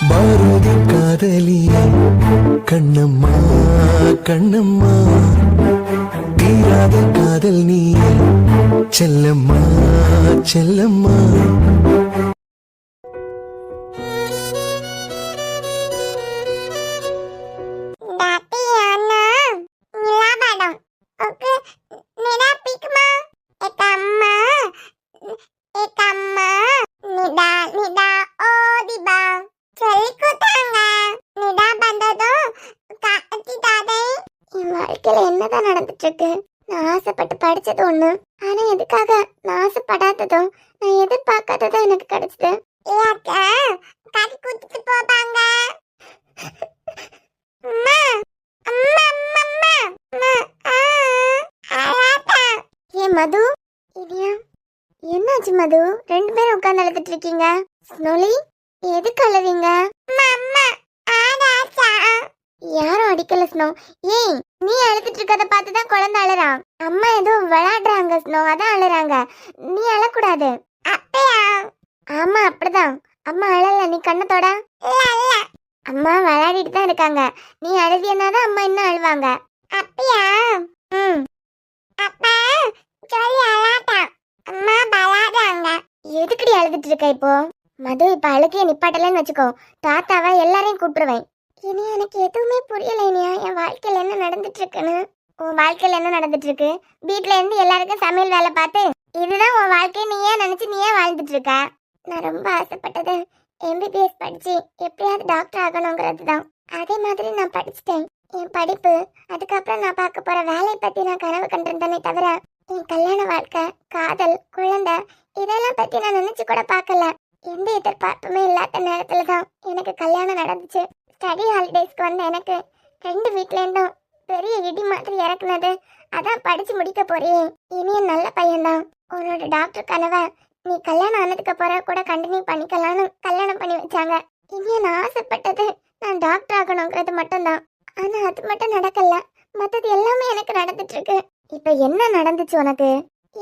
பாரதி காதலியே கண்ணம்மா கண்ணம்மா, தீராத காதல் நீ செல்லம்மா செல்லம்மா. வாழ்க்கையில என்னதான் நடந்துட்டு இருக்கு? நான் ஆசைப்பட்டு படிச்சது ஒண்ணு, ஆனா எதுக்காக நான் ஆசைப்படாததும் நான் எதிர்பார்க்காததும் எனக்கு கிடைச்சது. ஏன் மது, இனியா என்னாச்சு மது? ரெண்டு பேரும் உட்கார்ந்து அழுதுட்டு இருக்கீங்க. ஸ்னோலி, எதுக்கு அழுவீங்க? யாரும் அடிக்கல ஸ்னோ. ஏய், நீ அழுதுட்டு இருக்கத பார்த்துதான் குழந்தை அழுறான். அம்மா ஏதோ விளையாடுறாங்க ஸ்னோ, அதான் அழுறாங்க. நீ அழக்கூடாது. ஆமா அப்படிதான். அம்மா அழல, நீ கண்ணத்தோட. அம்மா விளையாடிட்டு தான் இருக்காங்க. நீ அழுதியனாதான் அம்மா இன்னும் அழுவாங்க. அப்படியா? ம். அப்பா சொல்லி அழாட்டா. அம்மா விளையாடுறாங்க. எதுக்குடி அழுதுட்டு இருக்க இப்போ? மது, இப்ப அழுகைய நிப்பாட்டலன்னு வச்சுக்கோ, தாத்தாவை எல்லாரையும் கூப்பிடுவேன். இனி எனக்கு எதுவுமே புரியல. இனியா, என் வாழ்க்கையில என்ன நடந்துட்டு இருக்குன்னு. உன் வாழ்க்கையில என்ன நடந்துட்டு இருக்கு? வீட்ல இருந்து எல்லாருக்கும் சமையல் வேலை பார்த்து இதுதான் உன் வாழ்க்கையை நீயே நினைச்சு நீயே வாழ்ந்துட்டு இருக்க. நான் ரொம்ப ஆசைப்பட்டது எம்பிபிஎஸ் படிச்சு எப்படியாவது டாக்டர் ஆகணுங்கிறது தான். அதே மாதிரி நான் படிச்சுட்டேன். என் படிப்பு, அதுக்கப்புறம் நான் பார்க்க போற வேலையை பத்தி நான் கனவு கண்டிருந்தேனே தவிர என் கல்யாண வாழ்க்கை, காதல், குழந்தை இதெல்லாம் பத்தி நான் நினைச்சு கூட பார்க்கல. எந்த எதிர்பார்ப்புமே இல்லாத நேரத்துலதான் எனக்கு கல்யாணம் நடந்துச்சு. ஸ்டடி ஹாலிடேஸ்க்கு வந்த எனக்கு ரெண்டு வீட்ல இருந்தும் பெரிய இடி மாதிரி இறக்குனது. அதான் படிச்சு முடிக்க போறியே, இனியும் நல்ல பையன்தான். உன்னோட டாக்டர் கனவை நீ கல்யாணம் ஆனதுக்கு அப்புறம் கூட கண்டினியூ பண்ணிக்கலான்னு கல்யாணம் பண்ணி வச்சாங்க. இனியும் நான் ஆசைப்பட்டது நான் டாக்டர் ஆகணுங்கிறது மட்டும்தான். ஆனா அது மட்டும் நடக்கல, மற்றது எல்லாமே எனக்கு நடந்துட்டு இருக்கு. இப்ப என்ன நடந்துச்சு உனக்கு?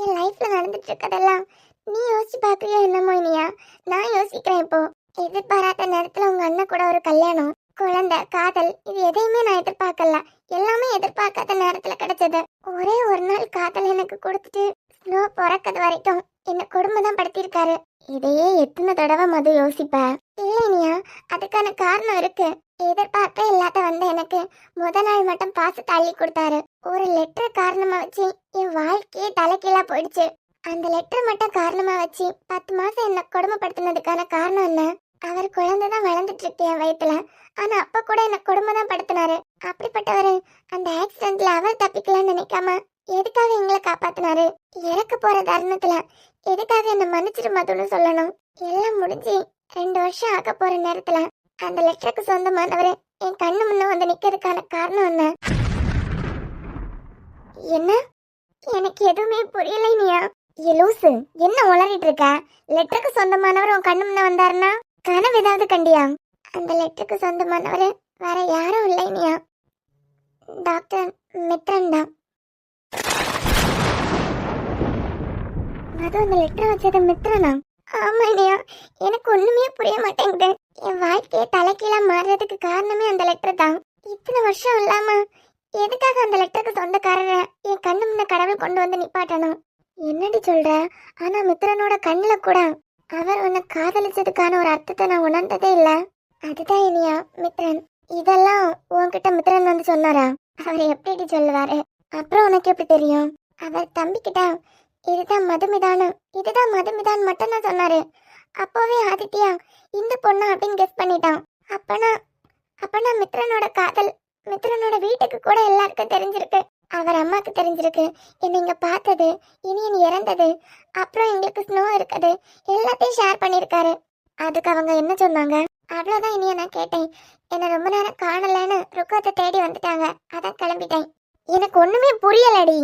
என் லைஃப்ல நடந்துட்டு இருக்கதெல்லாம் நீ யோசிச்சு பாக்குறியா என்னமோ? இனியா, நான் யோசிக்கிறேன். இப்போ எதிர்பாராத நேரத்துல உங்க அண்ணன் கூட ஒரு கல்யாணம், குழந்தை, காதல், இது எதையுமே நான் எதிர்பார்க்கல. எல்லாமே எதிர்பார்க்காத நேரத்துல கிடைச்சது. ஒரே ஒரு நாள் காதல் எனக்கு கொடுத்துட்டு ஸ்னோ பிறக்கிறது வரைக்கும் என்ன கொடுமை தான் படுத்திருக்காரு. இதையே எத்தனை தடவை மது யோசிப்ப? இல்லைனியா, அதுக்கான காரணம் இருக்கு. எதிர்பார்ப்பே இல்லாத வந்த எனக்கு முத நாள் மட்டும் பாசத்தை அள்ளி கொடுத்தாரு. ஒரு லெட்டர் காரணமா வச்சு என் வாழ்க்கையே தலைகீழா போயிடுச்சு. அந்த லெட்டர் மட்டும் காரணமா வச்சு 10 மாசம் என்ன கொடுமைப்படுத்தினதுக்கான காரணம் என்ன? அவர் குழந்தை தான் வளர்ந்துட்டு இருக்கு என் வயித்துல. ஆனா அப்ப கூட என்ன கொடுமை தான் படுத்தினாரு. அப்படிப்பட்டவரு அந்த ஆக்சிடென்ட்ல அவர் தப்பிக்கலாம்னு நினைக்காம எதுக்காக எங்களை காப்பாத்தினாரு? இறக்க போற தருணத்துல எதுக்காக என்ன மன்னிச்சிட்டு மதுன்னு சொல்லணும்? எல்லாம் முடிஞ்சு 2 வருஷம் ஆக போற நேரத்துல அந்த லெட்டருக்கு சொந்தமானவரு என் கண்ணு முன்ன வந்து நிக்கிறதுக்கான காரணம் என்ன? என்ன? எனக்கு எதுவுமே புரியலைனியா. லூசு, என்ன உளறிட்டு இருக்க? லெட்டருக்கு சொந்தமானவர் உன் கண்ணு முன்ன வந்தாருன்னா கனவு ஏதாவது கண்டியா? அந்த லெட்டருக்கு சொந்தமானவர் வேற யாரும் இல்லைனியா, டாக்டர் மித்ரன் தான். மது, அந்த லெட்டர் வச்சது மித்ரனா? ஆமா இனியா, எனக்கு ஒண்ணுமே புரிய மாட்டேங்குது. என் வாழ்க்கையை தலைகீழா மாறுறதுக்கு காரணமே அந்த லெட்டர் தான். இத்தனை வருஷம் இல்லாம எதுக்காக அந்த லெட்டருக்கு சொந்தக்காரரை என் கண்ணு முன்ன கடவுள் கொண்டு வந்து நிப்பாட்டணும்? என்னடி சொல்ற? ஆனா மித்ரனோட கண்ணுல கூட அவர் உன்னை காதலிச்சதுக்கான ஒரு அர்த்தத்தை நான் உணர்ந்ததே இல்ல. அதுதான் இனியா மித்ரன். இதெல்லாம் உன்கிட்ட மித்ரன் வந்து சொன்னாரா? அவர் எப்படி சொல்லுவாரு? அப்புறம் உனக்கு எப்படி தெரியும்? அவர் தம்பிக்கிட்ட இதுதான் மதுமிதானம், இதுதான் மதுமிதான் மட்டும் தான் சொன்னாரு. அப்போவே ஆதித்யா இந்த பொண்ணு அப்படின்னு கெஸ் பண்ணிட்டான். அப்பனா மித்ரனோட காதல் மித்ரனோட வீட்டுக்கு கூட எல்லாருக்கும் தெரிஞ்சிருக்கு. அவர் அம்மாக்கு தெரிஞ்சிருக்கு. என்னை இங்க பார்த்தது, இனியன் இறந்தது, அப்புறம் எங்களுக்கு ஸ்னோ இருக்குது, எல்லாத்தையும் ஷேர் பண்ணிருக்காரு. அதுக்கு அவங்க என்ன சொன்னாங்க? அவ்வளவுதான் இனிய நான் கேட்டேன். என்ன ரொம்ப நேரம் காணலன்னு ருக்கத்தை தேடி வந்துட்டாங்க, அதான் கிளம்பிட்டேன். எனக்கு ஒண்ணுமே புரியலடி.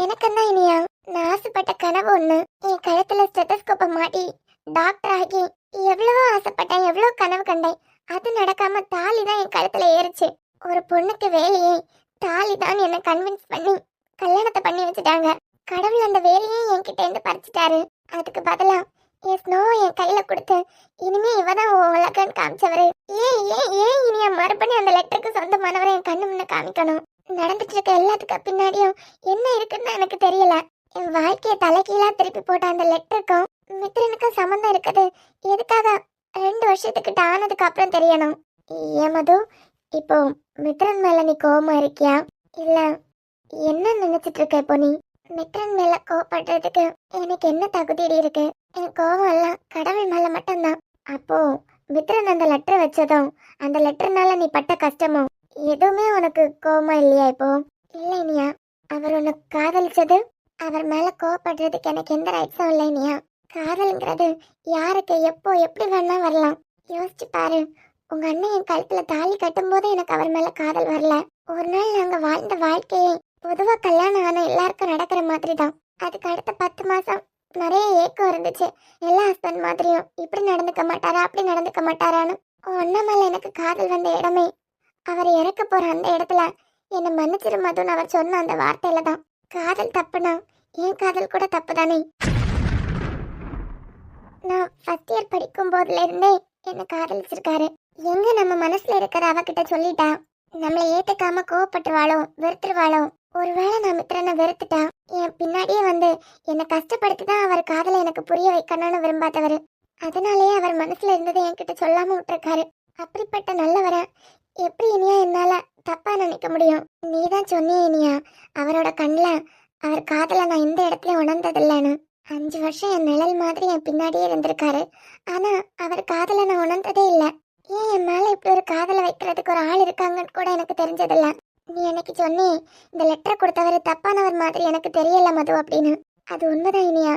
எனக்கு தான் இனியா, நான் ஆசைப்பட்ட கனவு ஒண்ணு. என் கழுத்துல ஸ்டெத்தஸ்கோப்பை மாட்டி டாக்டர் ஆகி எவ்வளவோ ஆசைப்பட்டேன், எவ்வளவு கனவு கண்டேன். அது நடக்காம தாலி தான் என் கழுத்துல ஏறிச்சு. ஒரு பொண்ணுக்கு வேலையே தாலி தான் என்ன கன்வின்ஸ் பண்ணி கல்யாணத்தை பண்ணி வச்சுட்டாங்க. கடவுள் அந்த வேலையை என்கிட்ட இருந்து பறிச்சுட்டாரு. அதுக்கு பதிலா என் ஸ்னோ என் கையில கொடுத்து இனிமே இவதான் உலகன்னு காமிச்சவரு. ஏன் ஏன் ஏன் இனியா மறுபடியும் அந்த லெட்டருக்கு சொந்தமானவரை என் கண்ணு முன்ன காமிக்கணும்? நடந்துட்டு இருக்க எல்லாத்துக்கு பின்னாடியும் என்ன இருக்குன்னு எனக்கு தெரியல. என் வாழ்க்கையை தலைகீழா திருப்பி போட்ட அந்த லெட்டருக்கும் மித்ரனுக்கும் சம்மந்தம் இருக்குது. எதுக்காக 2 வருஷத்துக்கிட்ட ஆனதுக்கு அப்புறம் தெரியணும். ஏன் மது, இப்போ மித்ரன் மேல நீ கோவமா இருக்கியா? இல்ல என்ன நினைச்சிட்டு இருக்க? இப்போ நீ மித்ரன் மேல கோவப்படுறதுக்கு எனக்கு என்ன தகுதி இருக்கு? என் கோவம் எல்லாம் கடவுள் மேல மட்டும்தான். அப்போ மித்ரன் அந்த லெட்டர் வச்சதும் அந்த லெட்டர்னால நீ பட்ட கஷ்டமும் எதுவுமே உனக்கு கோவமா இல்லையா? இப்போ இல்ல இனியா, அவர் உனக்கு காதலிச்சது, அவர் மேல கோவப்படுறதுக்கு எனக்கு எந்த ரைட்ஸும் இல்லை இனியா. காதல்ங்கிறது யாருக்கு எப்போ எப்படி வேணா வரலாம். யோசிச்சு பாரு, உங்க அண்ணன் என் கழுத்துல தாலி கட்டும் போது எனக்கு அவர் மேல காதல் வரல. ஒரு நாள் நாங்க வாழ்ந்த வாழ்க்கையே பொதுவா கல்யாணம் ஆன எல்லாருக்கும் நடக்கிற மாதிரி தான். அதுக்கு அடுத்த 10 மாசம் நிறைய ஏக்கம் இருந்துச்சு. எல்லா ஹஸ்பண்ட் மாதிரியும் இப்படி நடந்துக்க மாட்டாரா அப்படி நடந்துக்க மாட்டாரான்னு. உன் அண்ணன் மேல எனக்கு காதல் வந்த இடமே அவர் இறக்க போற அந்த இடத்துல என்னை மன்னிச்சிரு மதுன்னு அவர் சொன்ன அந்த வார்த்தையில தான். காதல் தப்புனா என் காதல் கூட தப்பு தானே. நான் ஃபர்ஸ்ட் இயர் படிக்கும் போதுல இருந்தே என்னை காதலிச்சிருக்காரு. எங்க நம்ம மனசுல இருக்கிற அவகிட்ட சொல்லிட்டா நம்மளை ஏத்துக்காம கோவப்பட்டுருவாளோ வெறுத்துருவாளோ. ஒருவேளை நான் மித்ரனை வெறுத்துட்டா என் பின்னாடியே வந்து என்னை கஷ்டப்படுத்தி தான் அவர் காதலை எனக்கு புரிய வைக்கணும்னு விரும்பாதவர். அதனாலேயே அவர் மனசுல இருந்ததை என்கிட்ட சொல்லாம விட்டுருக்காரு. அப்படிப்பட்ட நல்லவரை எப்படி இனியா என்னால தப்பா நினைக்க முடியும்? நீ தான் சொன்னியே இனியா, அவரோட கண்ணில் அவர் காதலை நான் எந்த இடத்துலயும் உணர்ந்ததில்லைன்னு. 5 வருஷம் என் நிழல் மாதிரி என் பின்னாடியே இருந்திருக்காரு. ஆனா அவர் காதலை நான் உணர்ந்ததே இல்லை. ஏன் என் மேல இப்படி ஒரு காதலை வைக்கிறதுக்கு ஒரு ஆள் இருக்காங்கன்னு கூட எனக்கு தெரிஞ்சதில்ல. நீ எனக்கு சொன்னே இந்த லெட்டரை கொடுத்தவர் தப்பானவர் மாதிரி எனக்கு தெரியல மது அப்படின்னு. அது உண்மைதான் இனியா,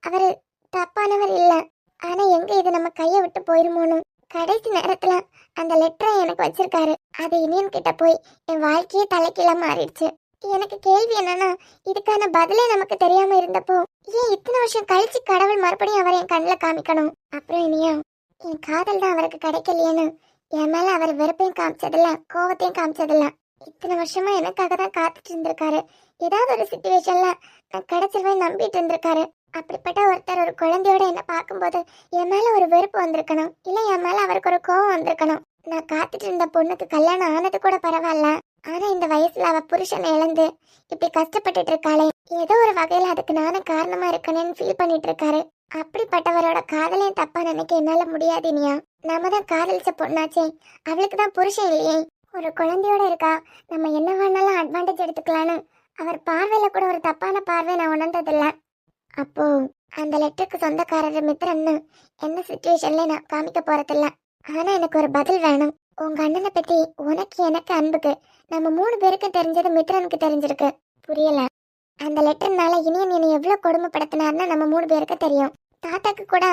அவரு தப்பானவர் இல்ல. ஆனா எங்க இது நம்ம கையை விட்டு போயிருமோன்னு கடைசி நேரத்துல அந்த லெட்டரை எனக்கு வச்சிருக்காரு. அது இனியன் கிட்ட போய் என் வாழ்க்கையே தலைக்கீழ மாறிடுச்சு. எனக்கு கேள்வி என்னன்னா, இதுக்கான பதிலே நமக்கு தெரியாம இருந்தப்போ ஏன் இத்தனை வருஷம் கழிச்சு கடவுள் மறுபடியும் அவரை என் கண்ணில் காமிக்கணும்? அப்புறம் இனியா, என் காதல் தான் அவருக்கு கிடைக்கலையேன்னு என் மேல அவர் வெறுப்பையும் காமிச்சதில்ல கோவத்தையும் காமிச்சதில்ல. இத்தனை வருஷமா எனக்காக தான் காத்துட்டு இருந்திருக்காரு. ஏதாவது ஒரு சிச்சுவேஷன்ல நான் கிடைச்சிருவேன் நம்பிட்டு இருந்திருக்காரு. அப்படிப்பட்ட ஒருத்தர் ஒரு குழந்தையோட என்ன பார்க்கும்போது என் மேல ஒரு வெறுப்பு வந்திருக்கணும், இல்ல என் மேல அவருக்கு ஒரு கோவம் வந்திருக்கணும். நான் காத்துட்டு இருந்த பொண்ணுக்கு கல்யாணம் ஆனது கூட பரவாயில்ல, ஆனா இந்த வயசுல அவ புருஷனை இழந்து இப்படி கஷ்டப்பட்டுட்டு இருக்காளே, ஏதோ ஒரு வகையில அதுக்கு நானும் காரணமா இருக்கணும்னு ஃபீல் பண்ணிட்டு இருக்காரு. அப்படிப்பட்டவரோட காதலையும் தப்பா நினைக்க என்னால முடியாது இனியா. நாம தான் காதலிச்ச பொண்ணாச்சே, அவளுக்கு தான் புருஷன் இல்லையே, ஒரு குழந்தையோட இருக்கா, நம்ம என்ன வேணாலும் அட்வான்டேஜ் எடுத்துக்கலான்னு அவர் பார்வையில கூட ஒரு தப்பான பார்வை நான் உணர்ந்ததில்ல. அப்போ அந்த லெட்டருக்கு சொந்தக்காரர் மித்ரன்னு என்ன சிச்சுவேஷன்ல நான் காமிக்க போறதில்ல. ஆனா எனக்கு ஒரு பதில் வேணும். உங்க அண்ணனை பத்தி உனக்கு எனக்கு அன்புக்கு நம்ம 3 பேருக்கு தெரிஞ்சது மித்ரனுக்கு தெரிஞ்சிருக்கு. புரியல? அந்த லெட்டர்னால இனியன் என்னை எவ்வளவு கொடுமைப்படுத்தினார்னு நம்ம 3 பேருக்கு தெரியும். தாத்தாக்கு கூட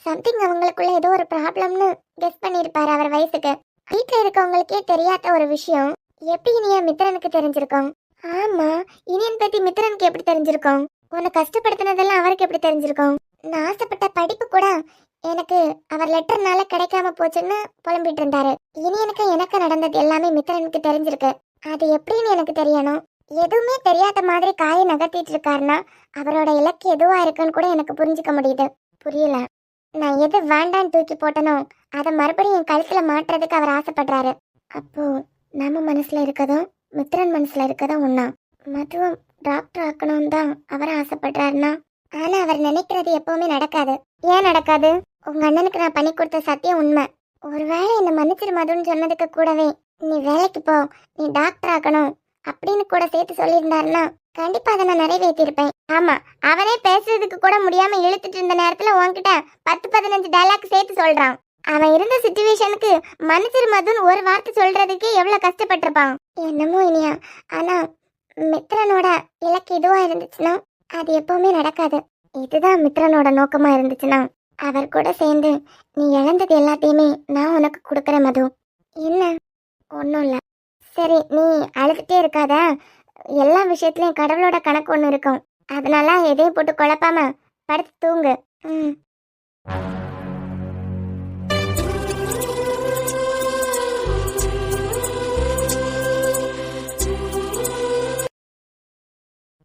சம்திங் அவங்களுக்குள்ள ஏதோ ஒரு ப்ராப்ளம்னு கெஸ் பண்ணியிருப்பாரு அவர் வயசுக்கு. வீட்டுல இருக்கவங்களுக்கே தெரியாத ஒரு விஷயம் எப்படி இனியா மித்ரனுக்கு தெரிஞ்சிருக்கும்? ஆமா, இனியன் பத்தி மித்ரனுக்கு எப்படி தெரிஞ்சிருக்கும்? உன்னை கஷ்டப்படுத்தினதெல்லாம் அவருக்கு எப்படி தெரிஞ்சிருக்கும்? நான் ஆசைப்பட்ட படிப்பு கூட எனக்கு அவர் லெட்டர்னால கிடைக்காம போச்சுன்னு புலம்பிட்டு இருந்தாரு. இனியனுக்கு எனக்கு நடந்தது எல்லாமே மித்ரனுக்கு தெரிஞ்சிருக்கு. அது எப்படின்னு எனக்கு தெரியணும். எதுவுமே தெரியாத மாதிரி காயை நகர்த்திட்டு இருக்காருன்னா அவரோட இலக்கு எதுவா இருக்குன்னு கூட எனக்கு புரிஞ்சுக்க முடியுது. புரியல? நான் எது வேண்டான்னு தூக்கி போட்டனோ அதை மறுபடியும் என் கழுத்துல மாட்டுறதுக்கு அவர் ஆசைப்படுறாரு. அப்போ நம்ம மனசுல இருக்கதும் மித்ரன் மனசுல இருக்கதும் ஒண்ணா? மதுவும் டாக்டர் ஆக்கணும் தான் அவர் ஆசைப்படுறாருன்னா, ஆனா அவர் நினைக்கிறது எப்பவுமே நடக்காது. ஏன் நடக்காது? உங்க அண்ணனுக்கு நான் பண்ணி கொடுத்த சத்தியம் உண்மை. ஒருவேளை என்ன மன்னிச்சிரு மதுன்னு சொன்னதுக்கு கூடவே நீ வேலைக்கு போ, நீ டாக்டர் ஆக்கணும் அப்படின்னு கூட சேர்த்து சொல்லியிருந்தாருன்னா கண்டிப்பா அதை நான் நிறைவேற்றிருப்பேன். ஆமா, அவனே பேசுறதுக்கு கூட முடியாம இழுத்துட்டு இருந்த நேரத்துல உன்கிட்ட 10-15 டைலாக் சேர்த்து சொல்றான். அவன் இருந்த சிச்சுவேஷனுக்கு மன்னிச்சிரு மதுன்னு ஒரு வார்த்தை சொல்றதுக்கே எவ்வளவு கஷ்டப்பட்டிருப்பான். என்னமோ இனியா, ஆனா மித்ரனோட இலக்கு இதுவா இருந்துச்சுன்னா அது எப்பவுமே நடக்காது. இதுதான் மித்ரனோட நோக்கமா இருந்துச்சுன்னா அவர் கூட சேர்ந்து நீ இழந்தது எல்லாத்தையுமே நான் உனக்கு கொடுக்குறேன் மது. என்ன? ஒன்றும் இல்லை. சரி, நீ அழுதுகிட்டே இருக்காத. எல்லா விஷயத்துலயும் கடவுளோட கணக்கு ஒன்று இருக்கும். அதனால எதையும் போட்டு குழப்பாம படுத்து தூங்கு. ம்.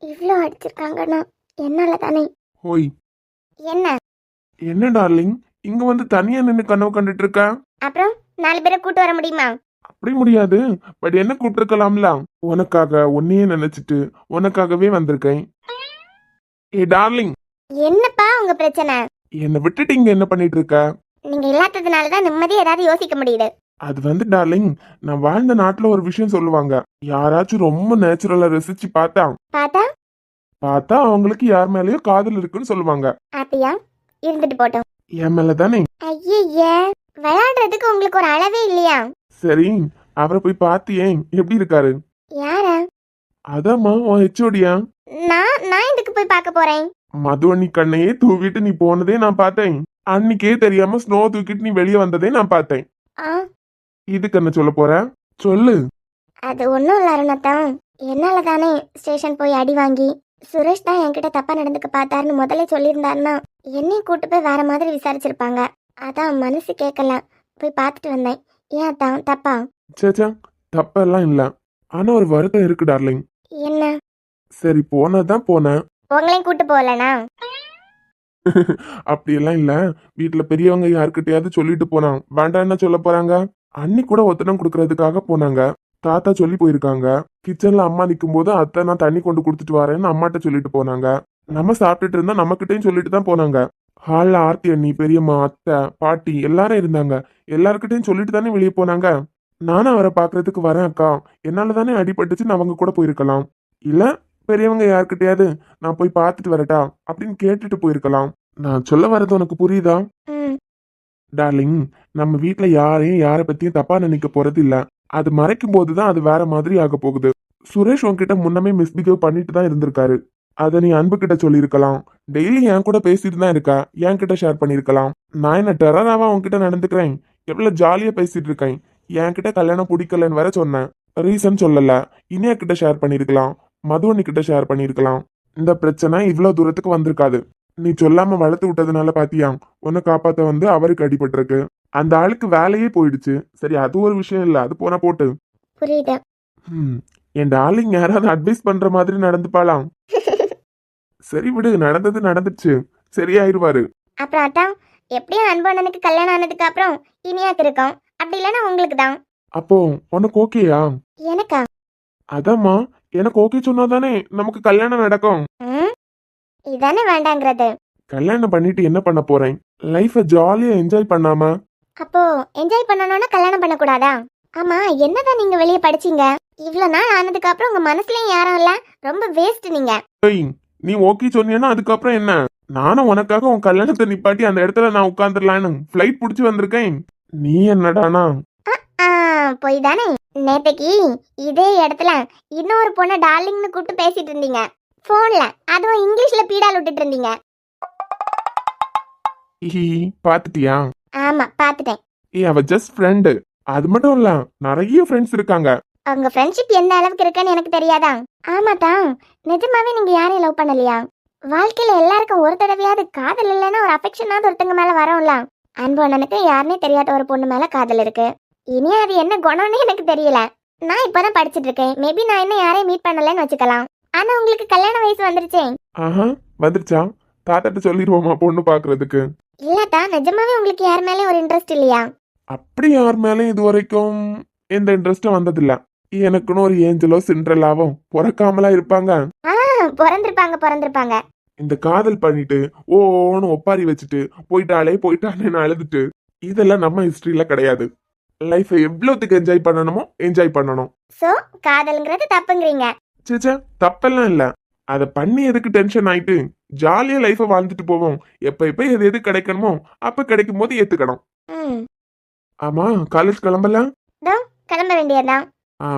இவ்வளோ அடிச்சிருக்காங்கன்னா என்னால தானே. ஓய், என்ன? என்ன டார்லிங், இங்க வந்து தனியா நின்னு கனவு கண்டுட்டு இருக்க? அப்புறம் 4 பேரை கூட்டு வர முடியுமா? அப்படி முடியாது. பட் என்ன கூப்பிட்டுருக்கலாம்ல. உனக்காக உன்னையே நினைச்சிட்டு உனக்காகவே வந்திருக்கேன். ஏ டார்லிங், என்னப்பா உங்க பிரச்சனை? என்னை விட்டுட்டு இங்க என்ன பண்ணிட்டு இருக்க? நீங்க இல்லாததுனால தான் நிம்மதியா ஏதாவது யோசிக்க முடியுது. அது வந்து டார்லிங், நான் வாழ்ந்த நாட்டுல ஒரு விஷயம் சொல்லுவாங்க. யாராச்சும் ரொம்ப நேச்சுரலா ரசிச்சு பார்த்தா பார்த்தா அவங்களுக்கு யார் மேலயோ காதல் இருக்குன்னு சொல்லுவாங்க. அப்படியா? இருந்துட்டு போட்டோம். என் மேல தானே. ஐயே, விளையாடுறதுக்கு உங்களுக்கு ஒரு அளவே இல்லையா? சரி, அவரை போய் பார்த்தியே, எப்படி இருக்காரு? யார? அதாம்மா உன் ஹெச்ஓடியா. நான் இதுக்கு போய் பார்க்க போறேன். மதுவண்ணி கண்ணையே தூவிட்டு நீ போனதே நான் பார்த்தேன். அன்னைக்கே தெரியாம ஸ்னோ தூக்கிட்டு நீ வெளியே வந்ததே நான் பார்த்தேன். ஆ, இதுக்கு என்ன சொல்ல போற? சொல்லு. அது ஒன்றும் இல்லை அருணத்தான். என்னால தானே ஸ்டேஷன் போய் அடி வாங்கி சுரேஷ் தான் என்கிட்ட தப்பா நடந்துக்க பார்த்தாருன்னு முதல்ல சொல்லியிருந்தாருன்னா என்னையும் கூட்டு போய் வேற மாதிரி விசாரிச்சிருப்பாங்க. அதான் மனசு கேட்கல, போய் பார்த்துட்டு வந்தேன். ஏன் தான் தப்பா? சேச்சா, தப்பெல்லாம் இல்ல. ஆனா ஒரு வருத்தம் இருக்கு டார்லிங். என்ன? சரி, போனதான் போனேன். உங்களையும் கூட்டு போகலனா? அப்படியெல்லாம் இல்ல. வீட்டுல பெரியவங்க யாருக்கிட்டயாவது சொல்லிட்டு போனான். வேண்டாம் என்ன சொல்ல போறாங்க? அண்ணி கூட ஒத்தடம் கொடுக்கறதுக்காக போனாங்க. தாத்தா சொல்லி போயிருக்காங்க. கிச்சன்ல அம்மா நிக்கும் போது அத்தை நான் தண்ணி கொண்டு கொடுத்துட்டு வரேன்னு அம்மாட்ட சொல்லிட்டு போனாங்க. நம்ம சாப்பிட்டுட்டு இருந்தா நம்மகிட்டயும் சொல்லிட்டு தான் போனாங்க. ஹால்ல ஆர்த்தி அண்ணி, பெரியம்மா, அத்தை, பாட்டி எல்லாரும் இருந்தாங்க. எல்லார்கிட்டயும் சொல்லிட்டு தானே வெளியே போனாங்க. நானும் அவரை பாக்குறதுக்கு வரேன் அக்கா, என்னால தானே அடிபட்டுச்சுன்னு அவங்க கூட போயிருக்கலாம். இல்ல பெரியவங்க யார்கிட்டயாவது நான் போய் பார்த்துட்டு வரட்டா அப்படின்னு கேட்டுட்டு போயிருக்கலாம். நான் சொல்ல வர்றது உனக்கு புரியுதா? ம். டார்லிங், நம்ம வீட்ல யாரையும் யாரை பத்தியும் தப்பா நினைக்க போறது இல்ல. அது மறைக்கும் போதுதான் அது வேற மாதிரி ஆக போகுது. சுரேஷ் உன்கிட்ட முன்னமே மிஸ்பிஹேவ் பண்ணிட்டு தான் இருந்திருக்காரு. அதை நீ அன்பு கிட்ட சொல்லியிருக்கலாம். டெய்லி என் கூட பேசிட்டு தான் இருக்கா, என் கிட்ட ஷேர் பண்ணிருக்கலாம். நான் என்ன டெரராவா உன்கிட்ட நடந்துக்கிறேன்? எவ்வளவு ஜாலியா பேசிட்டு இருக்கேன். என்கிட்ட கல்யாணம் பிடிக்கலன்னு வேற சொன்னேன். ரீசன் சொல்லல. இனியா கிட்ட ஷேர் பண்ணிருக்கலாம், மதுவனி கிட்ட ஷேர் பண்ணிருக்கலாம். இந்த பிரச்சனை இவ்வளவு தூரத்துக்கு வந்திருக்காது. நீ சொல்லாம வளர்த்து விட்டதுனால பாத்தியா உன்னை காப்பாத்த வந்து அவருக்கு அடிபட்டிருக்கு. அந்த ஆளுக்கு வேலையே போயிடுச்சு. சரி, அது ஒரு விஷயம் இல்ல, அது போனா போட்டு. புரியுது. என் டார்லிங் யாராவது அட்வைஸ் பண்ற மாதிரி நடந்துப்பாளாம். சரி விடு, நடந்தது நடந்துச்சு, சரியாயிருவாரு. அப்புறம் அதான் எப்படியும் அன்பண்ணனுக்கு கல்யாணம் ஆனதுக்கு அப்புறம் இனியாக்கு இருக்கும். அப்படி இல்லைன்னா உங்களுக்கு தான். அப்போ உனக்கு ஓகேயா? எனக்கா? அதாம்மா, எனக்கு ஓகே சொன்னாதானே நமக்கு கல்யாணம் நடக்கும். ம், இதானே வேண்டாங்கிறது. கல்யாணம் பண்ணிட்டு என்ன பண்ண போறேன்? லைஃப ஜாலியா என்ஜாய் பண்ணாம? அப்போ என்ஜாய் பண்ணணும்னா கல்யாணம் பண்ணக்கூடாதா? ஆமா, என்னதான் நீங்க வெளியே படிச்சீங்க? இவ்வளவு நாள் ஆனதுக்கு அப்புறம் உங்க மனசுலயும் யாரும் இல்ல. ரொம்ப வேஸ்ட் நீங்க. ஏய், நீ ஓகே சொன்னீன்னா அதுக்கப்புறம் என்ன? நானும் உனக்காக உன் கல்யாணத்தை நிப்பாட்டி அந்த இடத்துல நான் உட்காந்துடலான்னு ஃபிளைட் புடிச்சு வந்திருக்கேன். நீ என்னடானா? போய் தானே நேத்தைக்கு இதே இடத்துல இன்னொரு பொண்ணை டார்லிங்னு கூப்பிட்டு பேசிட்டு இருந்தீங்க போன்ல. அதுவும் இங்கிலீஷ்ல பீடால் விட்டுட்டு இருந்தீங்க. பாத்துட்டியா? ஆமா, பாத்துட்டேன். அவ ஜஸ்ட் ஃப்ரெண்டு. அது மட்டும் இல்ல, நிறைய ஃப்ரெண்ட்ஸ் இருக்காங்க. அவங்க ஃப்ரெண்ட்ஷிப் எந்த அளவுக்கு இருக்குன்னு எனக்கு தெரியாதா? ஆமாட்டா, நிஜமாவே நீங்க யாரையும் லவ் பண்ணலையா? வாழ்க்கையில எல்லாருக்கும் ஒரு தடவையாவது காதல் இல்லைன்னா ஒரு அஃபெக்ஷனாவது ஒருத்தங்க மேல வரும்ல. அன்பு அண்ணனுக்கு யாருன்னே தெரியாத ஒரு பொண்ணு மேல காதல் இருக்கு. இனி அது என்ன குணம்னு எனக்கு தெரியல. நான் இப்பதான் படிச்சிட்டு இருக்கேன். மேபி நான் இன்னும் யாரையும் மீட் பண்ணலன்னு வச்சுக்கலாம். ஆனா உங்களுக்கு கல்யாண வயசு வந்துருச்சே. ஆஹா, வந்துருச்சா? தாத்தாட்ட சொல்லிடுவோமா பொண்ணு பாக்குறதுக்கு? இல்லட்டா, நிஜமாவே உங்களுக்கு யார் மேலயும் ஒரு இன்ட்ரெஸ்ட் இல்லையா? அப்படி யார் மேலும் இது வரைக்கும் எந்த இன்ட்ரெஸ்டும் வந்ததில்ல. எனக்குன்னு ஒரு ஏஞ்சலோ சிண்ட்ரலாவும் பிறக்காமலா இருப்பாங்க. பிறந்திருப்பாங்க. இந்த காதல் பண்ணிட்டு ஓன்னு ஒப்பாரி வச்சுட்டு போயிட்டாளேன்னு அழுதுட்டு இதெல்லாம் நம்ம ஹிஸ்டரியில கிடையாது. லைஃப் எவ்வளவுக்கு என்ஜாய் பண்ணணுமோ என்ஜாய் பண்ணணும். சோ காதல்ங்கிறது தப்புங்கறீங்க? சேச்சா, தப்பெல்லாம் இல்ல. அத பண்ணி எதுக்கு டென்ஷன் ஆயிட்டு ஜாலியா லைஃப வாழ்ந்துட்டு போவோம். எப்ப எது கிடைக்கணுமோ அப்ப கிடைக்கும் போது ஏத்துக்கணும். ஆமா, காலேஜ் கிளம்பலாம். கிளம்ப வேண்டியதான்.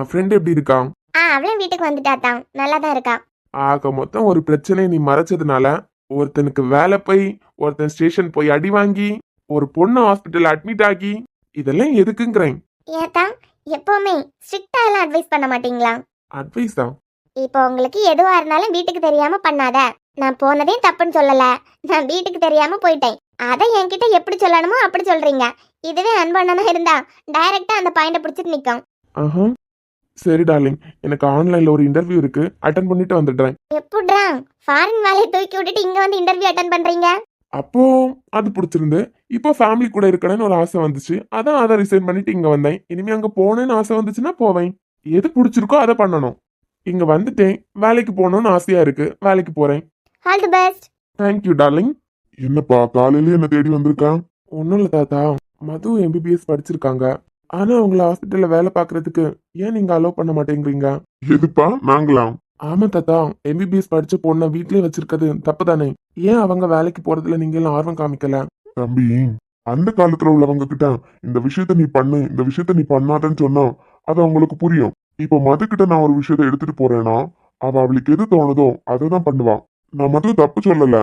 ஃப்ரெண்ட் எப்படி இருக்கான்? அவளும் வீட்டுக்கு வந்துட்டாதான், நல்லா தான் இருக்கா. ஆக மொத்தம் ஒரு பிரச்சனை நீ மறைச்சதுனால ஒருத்தனுக்கு வேலை போய், ஒருத்தன் ஸ்டேஷன் போய் அடி வாங்கி, ஒரு பொண்ணு ஹாஸ்பிட்டல் அட்மிட் ஆகி, இதெல்லாம் எதுக்குங்கிறேன். ஏத்தா, எப்பவுமே ஸ்ட்ரிக்டா எல்லாம் அட்வைஸ் பண்ண மாட்டீங்களா? அட்வைஸ் தான். இப்போ உங்களுக்கு எதுவா இருந்தாலும் வீட்டுக்கு தெரியாம பண்ணாத. நான் போனதே தப்புன்னு சொல்லல, நான் வீட்டுக்கு தெரியாம போயிட்டேன். அதை என்கிட்ட எப்படி சொல்லணுமோ அப்படி சொல்றீங்க. இதுவே அன்பண்ணனா இருந்தா டைரக்டா அந்த பாயிண்ட பிடிச்சிட்டு நிக்கும். சரி டார்லிங், எனக்கு ஆன்லைன்ல ஒரு இன்டர்வியூ இருக்கு, அட்டென்ட் பண்ணிட்டு வந்துடுறேன். எப்படிடா ஃபாரின் வேலையை தூக்கி விட்டுட்டு இங்க வந்து இன்டர்வியூ அட்டென்ட் பண்றீங்க? அப்போ அது பிடிச்சிருந்து இப்போ ஃபேமிலி கூட இருக்கணும்னு ஒரு ஆசை வந்துச்சு. அதான் அதை ரிசைன் பண்ணிட்டு இங்க வந்தேன். இனிமே அங்க போகணும்னு ஆசை வந்துச்சுன்னா போவேன். எது பிடிச்சிருக்கோ அதை பண்ணணும். இங்க வந்துட்டேன். வேலைக்கு போகணும்னு ஆசையா இருக்கு. வேலைக்கு போறேன். All the best. Thank you darling. என்னப்பா காலையிலேயே என்ன தேடி வந்திருக்கா? ஒன்றும் இல்லை தாத்தா. மது எம்பிபிஎஸ் படிச்சிருக்காங்க. ஆனா அவங்கள ஹாஸ்பிட்டல்ல வேலை பார்க்கறதுக்கு ஏன் நீங்க அலோவ் பண்ண மாட்டேங்கிறீங்க? எதுப்பா நாங்களாம்? ஆமா தாத்தா, எம்பிபிஎஸ் படிச்ச பொண்ணை வீட்லயே வச்சிருக்கிறது தப்பு தானே? ஏன் அவங்க வேலைக்கு போறதுல நீங்க எல்லாம் ஆர்வம் காமிக்கல? தம்பி, அந்த காலத்துல உள்ளவங்க கிட்ட இந்த விஷயத்த நீ பண்ணு, இந்த விஷயத்த நீ பண்ணாதன்னு சொன்னா அது அவங்களுக்கு புரியும். இப்ப மது கிட்ட நான் ஒரு விஷயத்த எடுத்துட்டு போறேன்னா அவளுக்கு எது தோணுதோ அதை தான் பண்ணுவா. நான் மது தப்பு சொல்லல.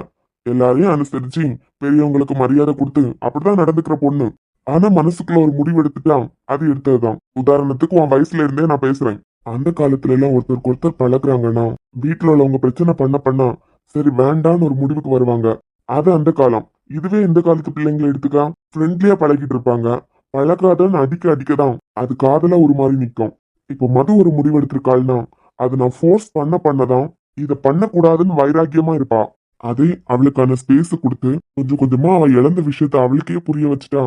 எல்லாரையும் அனுசரிச்சு பெரியவங்களுக்கு மரியாதை கொடுத்து அப்படிதான் நடந்துக்கிற பொண்ணு. ஆனா மனசுக்குள்ள ஒரு முடிவு எடுத்துட்டா அது எடுத்ததுதான். உதாரணத்துக்கு உன் வயசுல இருந்தே நான் பேசுறேன். அந்த காலத்துல எல்லாம் ஒருத்தருக்கு ஒருத்தர் பழகுறாங்கன்னா வீட்டுல உள்ளவங்க பிரச்சனை பண்ணா சரி வேண்டான்னு ஒரு முடிவுக்கு வருவாங்க. அது அந்த காலம். இதுவே இந்த காலத்து பிள்ளைங்களை எடுத்துக்கா, ஃப்ரெண்ட்லியா பழகிட்டு இருப்பாங்க. பழகாதன்னு அடிக்கதான் அது காதலா ஒரு மாதிரி நிக்கும். இப்போ மது ஒரு முடிவு எடுத்திருக்காள்னா அது நான் ஃபோர்ஸ் பண்ணதான் இதை பண்ணக்கூடாதுன்னு வைராக்கியமா இருப்பா. அதே அவளுக்கான ஸ்பேஸ் கொடுத்து கொஞ்சம் கொஞ்சமா அவ இழந்த விஷயத்த அவளுக்கே புரிய வச்சுட்டா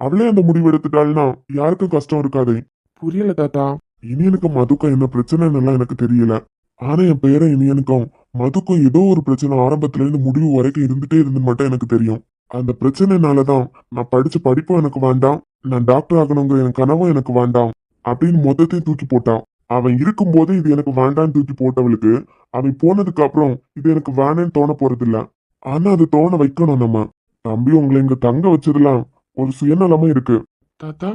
அவளே அந்த முடிவு எடுத்துட்டாள்னா யாருக்கும் கஷ்டம் இருக்காதே. புரியல தாத்தா. இனியனுக்கும் மதுக்கும் என்ன பிரச்சனைன்னு எனக்கு தெரியல. ஆனா என் பேர இனியனுக்கும் மதுக்கும் ஏதோ ஒரு பிரச்சனை ஆரம்பத்துல இருந்து முடிவு வரைக்கும் இருந்துட்டே இருந்து மட்டும் எனக்கு தெரியும். அந்த பிரச்சனைனாலதான் நான் படிச்ச படிப்பும் எனக்கு வேண்டாம், நான் டாக்டர் ஆகணுங்கிற என் கனவும் எனக்கு வேண்டாம் அப்படின்னு மொத்தத்தையும் தூக்கி போட்டான். அவன் இருக்கும்போது இது எனக்கு வேண்டான்னு தூக்கி போட்டவளுக்கு அவன் போனதுக்கு அப்புறம் இது எனக்கு வேணேன்னு தோண போறது இல்ல. ஆனா அது தோண வைக்கணும் நம்ம. தம்பி, உங்களை இங்க தங்க வச்சதுலாம் ஒரு சுயநலமா இருக்கு. தாத்தா,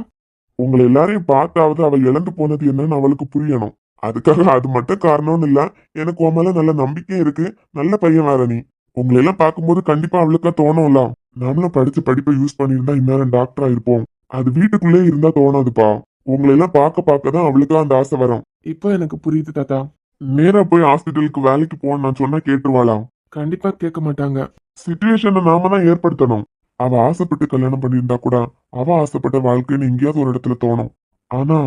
உங்களை எல்லாரையும் பார்த்தாவது அவள் இழந்து போனது என்னன்னு அவளுக்கு புரியணும். அதுக்காக அது மட்டும் காரணம்னு இல்ல, எனக்கு உன் மேல நல்ல நம்பிக்கையும் இருக்கு. நல்ல பையன் வேற நீ. உங்களை எல்லாம் பார்க்கும்போது கண்டிப்பா அவளுக்கா தோணும்ல, நாமளும் படிச்ச படிப்பை யூஸ் பண்ணியிருந்தா இந்நேரம் டாக்டரா இருப்போம். அது வீட்டுக்குள்ளே இருந்தா தோணாதுப்பா. உங்களை எல்லாம் பார்க்க தான் அவளுக்கா அந்த ஆசை வரும். இப்போ எனக்கு புரியுது தாத்தா. நேரா போய் ஹாஸ்பிட்டலுக்கு வேலைக்கு போன்னு நான் சொன்னா கேட்டுருவாளா? கண்டிப்பா கேட்க மாட்டாங்க. சிச்சுவேஷனை நாம தான் ஏற்படுத்தணும். அவ ஆசைப்பட்டு கல்யாணம் பண்ணியிருந்தா கூட அவ ஆசைப்பட்ட வாழ்க்கைன்னு எங்கேயாவது ஒரு இடத்துல தோணும். ஆனா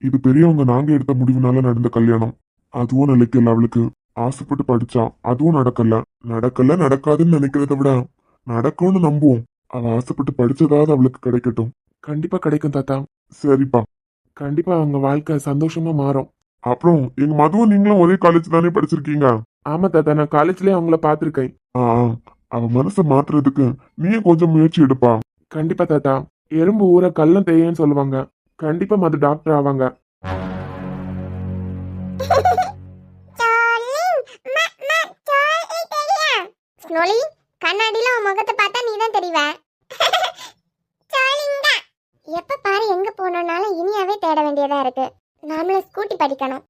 இது பெரியவங்க நாங்க எடுத்த முடிவுனால நடந்த கல்யாணம். அதுவும் நிலைக்கல. அவளுக்கு ஆசைப்பட்டு படிச்சா அதுவும் நடக்காதுன்னு நினைக்கிறத விட நடக்கும்னு நம்புவோம். அவ ஆசைப்பட்டு படிச்சதாவது அவளுக்கு கிடைக்கட்டும். கண்டிப்பா கிடைக்கும் தாத்தா. சரிப்பா. கண்டிப்பா அவங்க வாழ்க்கை சந்தோஷமா மாறும். அப்புறம் எங்க மதுவும் நீங்களும் ஒரே காலேஜ் தானே படிச்சிருக்கீங்க? ஆமா தாத்தா, நான் காலேஜ்லயே அவங்கள பாத்திருக்கேன். ஆ அவ மனசை மாத்துறதுக்கு நீயும் கொஞ்சம் முயற்சி எடுப்பா. கண்டிப்பா தாத்தா. எறும்பு ஊற கள்ளம் தேயன்னு சொல்லுவாங்க. கண்டிப்பா மது டாக்டர் ஆவாங்க. ஸ்னோலி, கண்ணாடியில உன் முகத்தை பார்த்தா நீ தான் தெரிவ. எப்ப பாரு எங்க போனோம்னாலும் இனியாவே தேட வேண்டியதா இருக்கு. நாமளும் ஸ்கூட்டி படிக்கணும்.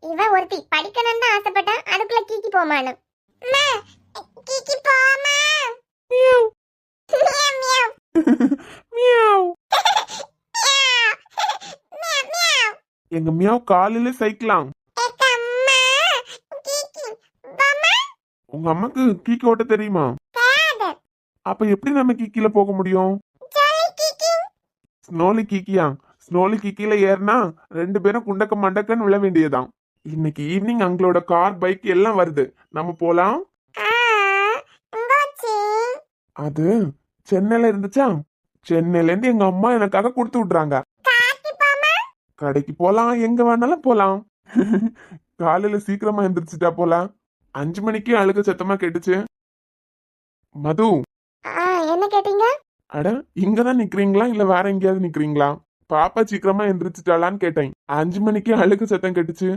இவ ஒருத்தி படிக்கணும்னு தான் ஆசைப்பட்டா, அதுக்குள்ள கீக்கி போமானு. எங்க மியாவ் காலையில சைக்கிளாம். உங்க அம்மாக்கு கீக்கி ஓட்ட தெரியுமா? அப்ப எப்படி நம்ம கீக்கில போக முடியும்? ஸ்னோலி கீக்கியா? ஸ்னோலி கீக்கில ஏறினா 2 பேரும் குண்டக்க மண்டக்கன்னு விழ வேண்டியதான். இன்னைக்கு ஈவினிங் அவங்களோட கார் பைக் எல்லாம் வருது. நம்ம போலாம். அது சென்னையில இருந்துச்சா? சென்னையில இருந்து எங்க அம்மா எனக்காக கொடுத்து விடுறாங்க. கடைக்கு போலாம், எங்க வேணாலும் போலாம். காலையில சீக்கிரமா எந்திரிச்சிட்டா போலாம். 5 மணிக்கு அழுக சத்தமா கேட்டுச்சு. மது, என்ன கேட்டீங்க? அட இங்கதான் நிக்கிறீங்களா இல்ல வேற எங்கேயாவது நிக்கிறீங்களா? பாப்பா சீக்கிரமா எந்திரிச்சிட்டாளான்னு கேட்டேன். 5 மணிக்கு அழுக சத்தம் கேட்டுச்சு.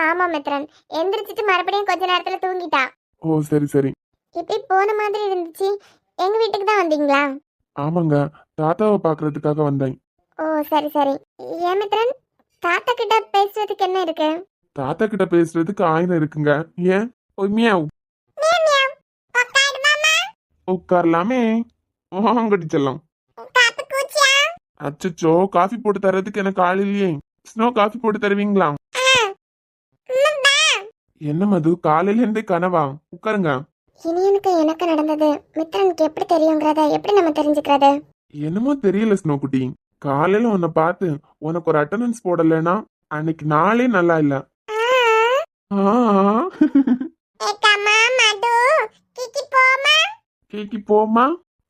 ஆமா மித்ரன், எந்திரிச்சிட்டு மறுபடியும் கொஞ்ச நேரத்துல தூங்கிட்டா. ஓ சரி சரி. இப்படி போன மாதிரி இருந்துச்சு. எங்க வீட்டுக்கு தான் வந்தீங்களா? ஆமாங்க, தாத்தாவை பாக்குறதுக்காக வந்தேன். ஓ சரி சரி. ஏன் மித்ரன், தாத்தா கிட்ட பேசுறதுக்கு என்ன இருக்கு? தாத்தா கிட்ட பேசுறதுக்கு 1000 இருக்குங்க. ஏன்? ஓ மியாவ். உட்காரலாமே. வாங்கடி செல்லம். அச்சச்சோ, காஃபி போட்டு தரதுக்கு எனக்கு ஆள் இல்லையே. ஸ்னோ காஃபி போட்டு தருவீங்களா? என்ன மது, காலையில இருந்தே கனவா? உட்காருங்க. இனியனுக்கு எனக்கு நடந்தது மித்ரனுக்கு எப்படி தெரியுங்கிறத எப்படி நம்ம தெரிஞ்சுக்கிறது? என்னமோ தெரியல ஸ்னோ குட்டி. காலையில உன்னை பார்த்து உனக்கு ஒரு அட்டெண்டன்ஸ் போடலைன்னா அன்னைக்கு நாளே நல்லா இல்ல. ஆ அம்மா மது கிக்கி போமா. கேக்கி போமா?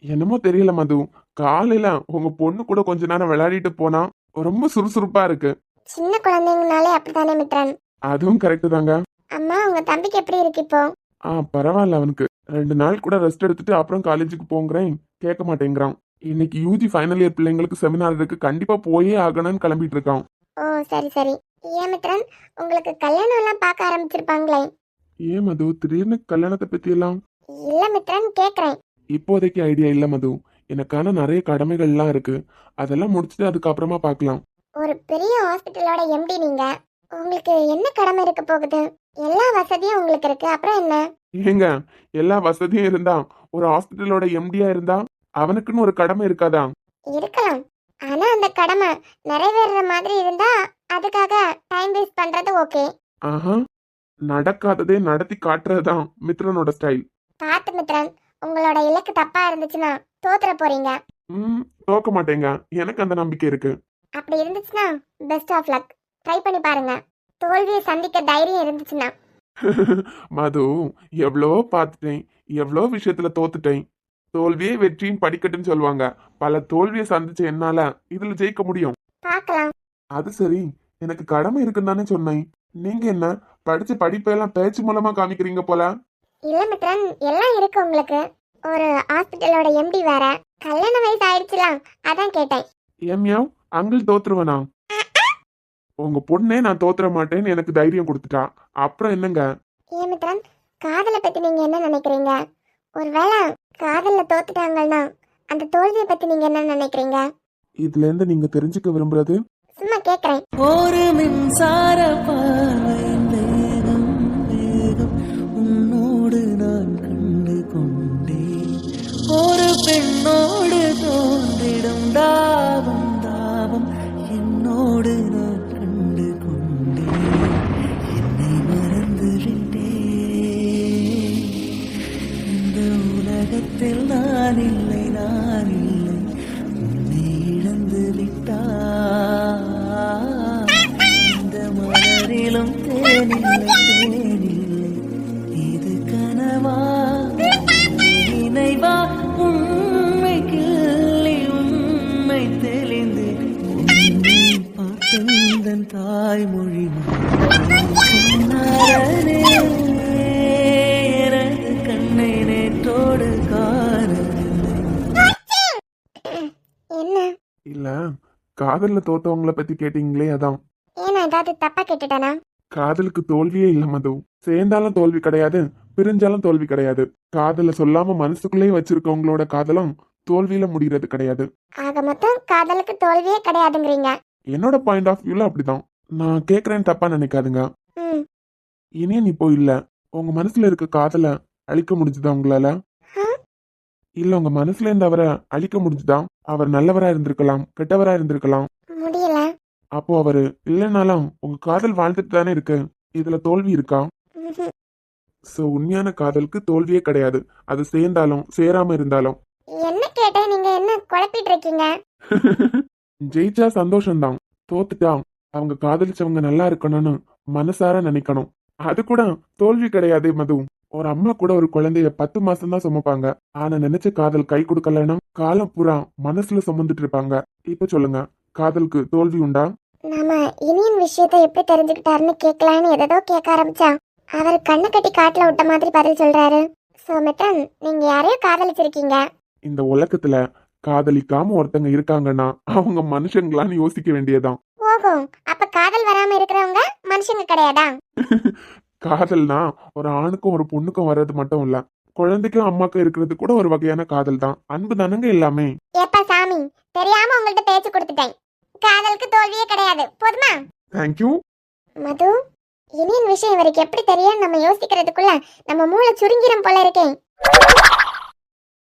என்னமோ தெரியல மது, காலையில உங்க பொண்ணு கூட கொஞ்ச நேரம் விளையாடிட்டு போனா ரொம்ப சுறுசுறுப்பா இருக்கு. சின்ன குழந்தைங்கனாலே அப்படித்தானே மித்ரன். அதுவும் கரெக்ட் தாங்க. அம்மா உங்க தம்பிக்கு எப்படி இருக்கு இப்போ? பரவாயில்ல, அவனுக்கு 2 நாள் கூட ரெஸ்ட் எடுத்துட்டு அப்புறம் காலேஜுக்கு போங்கிறேன், கேட்க மாட்டேங்கிறான். இன்னைக்கு யூஜி ஃபைனல் இயர் பிள்ளைங்களுக்கு செமினார் இருக்கு, கண்டிப்பா போயே ஆகணும்னு கிளம்பிட்டு இருக்கான். ஓ சரி சரி. ஏன் மித்ரன், உங்களுக்கு கல்யாணம் எல்லாம் பார்க்க ஆரம்பிச்சிருப்பாங்களே? ஏன் மது திடீர்னு கல்யாணத்தை பத்தி எல்லாம்? இல்ல மித்ரன் கேக்குறேன். இப்போதைக்கு ஐடியா இல்ல மது, எனக்கான நிறைய கடமைகள்லாம் இருக்கு, அதெல்லாம் முடிச்சுட்டு அதுக்கப்புறமா பார்க்கலாம். ஒரு பெரிய ஹாஸ்பிட்டலோட எம்டி நீங்க, உங்களுக்கு என்ன கடமை இருக்க போகுது? எல்லா வசதியும் உங்களுக்கு இருக்கு, அப்புறம் என்ன? ஏங்க, எல்லா வசதியும் இருந்தா ஒரு ஹாஸ்பிட்டலோட எம்டியா இருந்தா அவனுக்குன்னு ஒரு கடமை இருக்காதா? இருக்கலாம். ஆனா அந்த கடமை நிறைவேறுற மாதிரி இருந்தா அதுக்காக டைம் வேஸ்ட் பண்றது ஓகே. ஆஹா, நடக்காததே நடத்தி காட்டுறதுதான் மித்ரனோட ஸ்டைல். பார்த்து மித்ரன், உங்களோட இலக்கு தப்பா இருந்துச்சுன்னா தோத்துற போறீங்க. தோக்க மாட்டேங்க, எனக்கு அந்த நம்பிக்கை இருக்கு. அப்படி இருந்துச்சுன்னா பெஸ்ட் ஆஃப் லக். ட்ரை பண்ணி பாருங்க. தோல்வியை சந்திக்க தைரியம் இருந்துச்சுன்னா. மது, எவ்வளோ பார்த்துட்டேன், எவ்வளோ விஷயத்துல தோத்துட்டேன். தோல்வியே வெற்றியின் படிக்கட்டுன்னு சொல்லுவாங்க. பல தோல்வியை சந்திச்ச என்னால இதுல ஜெயிக்க முடியும். பார்க்கலாம். அது சரி, எனக்கு கடமை இருக்குன்னு தானே சொன்னேன். நீங்க என்ன படிச்ச படிப்பெல்லாம் பேச்சு மூலமா காமிக்கிறீங்க போல. இல்ல மித்ரன், எல்லாம் இருக்கு உங்களுக்கு. ஒரு ஹாஸ்பிட்டலோட எம்டி வேற, கல்யாண வயசு ஆயிடுச்சுலாம், அதான் கேட்டேன். ஏமியா, அங்கிள் தோத்துருவனா? உங்க பொண்ணே நான் தோத்துற மாட்டேன்னு எனக்கு தைரியம் கொடுத்துட்டா, அப்புறம் என்னங்க? ஏன் மித்ரன், காதலை பத்தி நீங்க என்ன நினைக்கிறீங்க? ஒருவேளை காதல்ல தோத்துட்டாங்கன்னா அந்த தோல்வியை பத்தி நீங்க என்ன நினைக்கிறீங்க? இதுல இருந்து நீங்க தெரிஞ்சுக்க விரும்புறது? சும்மா கேக்குறேன். ஒரு மின்சார பார்வையின் வேகம் வேகம் உன்னோடு நான் கண்டு கொண்டேன். ஒரு பெண்ணோடு தோன்றிடும் தாபம் தாபம் என்னோடு நான் கண்டு கொண்டேன். என்னை மறந்து விட்டேன். இந்த உலகத்தில் நான் இல்லை, நான் இல்லை, உன்னை இழந்து விட்டான். இந்த மலரிலும் தேனில்லை, தேனில்லை, இது கனவா நினைவா? உண்மை கிள்ளி உண்மை தெளிந்து உன்னை பார்த்தெந்தன் தாய்மொழி சொன்னாரே, எனது கண்ணை நேற்றோடு காணவில்லை. என்ன? இல்ல, காதல்ல தோத்தவங்கள பத்தி கேட்டீங்களே, அதான். ஏன்னா ஏதாவது தப்பா கேட்டுட்டானா? காதலுக்கு தோல்வியே இல்ல மது. சேர்ந்தாலும் தோல்வி கிடையாது, பிரிஞ்சாலும் தோல்வி கிடையாது. காதல சொல்லாம மனசுக்குள்ளேயே வச்சிருக்கவங்களோட காதலும் தோல்வியில முடிகிறது கிடையாது. ஆக மொத்தம் காதலுக்கு தோல்வியே கிடையாதுங்கிறீங்க. என்னோட பாயிண்ட் ஆஃப் வியூல அப்படிதான். நான் கேக்குறேன்னு தப்பா நினைக்காதுங்க. ம். இனியன் இப்போ இல்ல, உங்க மனசுல இருக்க காதல அழிக்க முடிஞ்சுதா உங்களால? ஆ? இல்ல, உங்க மனசுல இருந்து அவரை அழிக்க முடிஞ்சுதா? அவர் நல்லவரா இருந்திருக்கலாம், கெட்டவரா இருந்திருக்கலாம். முடியல. அப்போ அவரு இல்லைனாலும் உங்க காதல் வாழ்ந்துட்டு தானே இருக்கு. இதுல தோல்வி இருக்கா? ம்ஹும். சோ உண்மையான காதலுக்கு தோல்வியே கிடையாது, அது சேர்ந்தாலும் சேராம இருந்தாலும். என்ன கேட்டேன், நீங்க என்ன குழப்பிட்டு இருக்கீங்க? ஜெயிச்சா சந்தோஷம்தான், தோத்துட்டா அவங்க காதலிச்சவங்க நல்லா இருக்கணும்னு மனசார நினைக்கணும். அது கூட தோல்வி கிடையாது மது. ஒரு அம்மா கூட ஒரு குழந்தைய 10 மாசம் தான் சுமப்பாங்க, ஆனா நினைச்ச காதல் கை கொடுக்கலன்னா காலம் பூரா மனசுல சுமந்துட்டு இருப்பாங்க. இப்ப சொல்லுங்க, காதலுக்கு தோல்வி உண்டா? நாம இனியன் விஷயத்தை எப்படி தெரிஞ்சுக்கிட்டாருன்னு கேட்கலான்னு எதோ கேட்க ஆரம்பிச்சா அவர் கண்ணை கட்டி காட்டுல விட்ட மாதிரி பதில் சொல்றாரு. சோ மித்ரன், நீங்க யாரையோ காதலிச்சிருக்கீங்க. இந்த உலகத்துல காதலிக்காம ஒருத்தங்க இருக்காங்கன்னா அவங்க மனுஷங்களான்னு யோசிக்க வேண்டியதான். ஓஹோ, அப்ப காதல் வராம இருக்கிறவங்க மனுஷங்க கிடையாதா? காதல்னா ஒரு ஆணுக்கும் ஒரு பொண்ணுக்கும் வர்றது மட்டும் இல்ல, குழந்தைக்கும் அம்மாக்கும் இருக்கிறது கூட ஒரு வகையான காதல் தான். அன்பு தானங்க எல்லாமே. ஏப்பா சாமி, தெரியாம உங்கள்ட்ட பேச்சு கொடுத்துட்டேன். காதலுக்கு தோல்வியே கிடையாது, போதுமா? தேங்க்யூ. மது, இனியன் விஷயம் இவருக்கு எப்படி தெரியும் நம்ம யோசிக்கிறதுக்குள்ள நம்ம மூளை சுருங்கிரும் போல இருக்கேன்.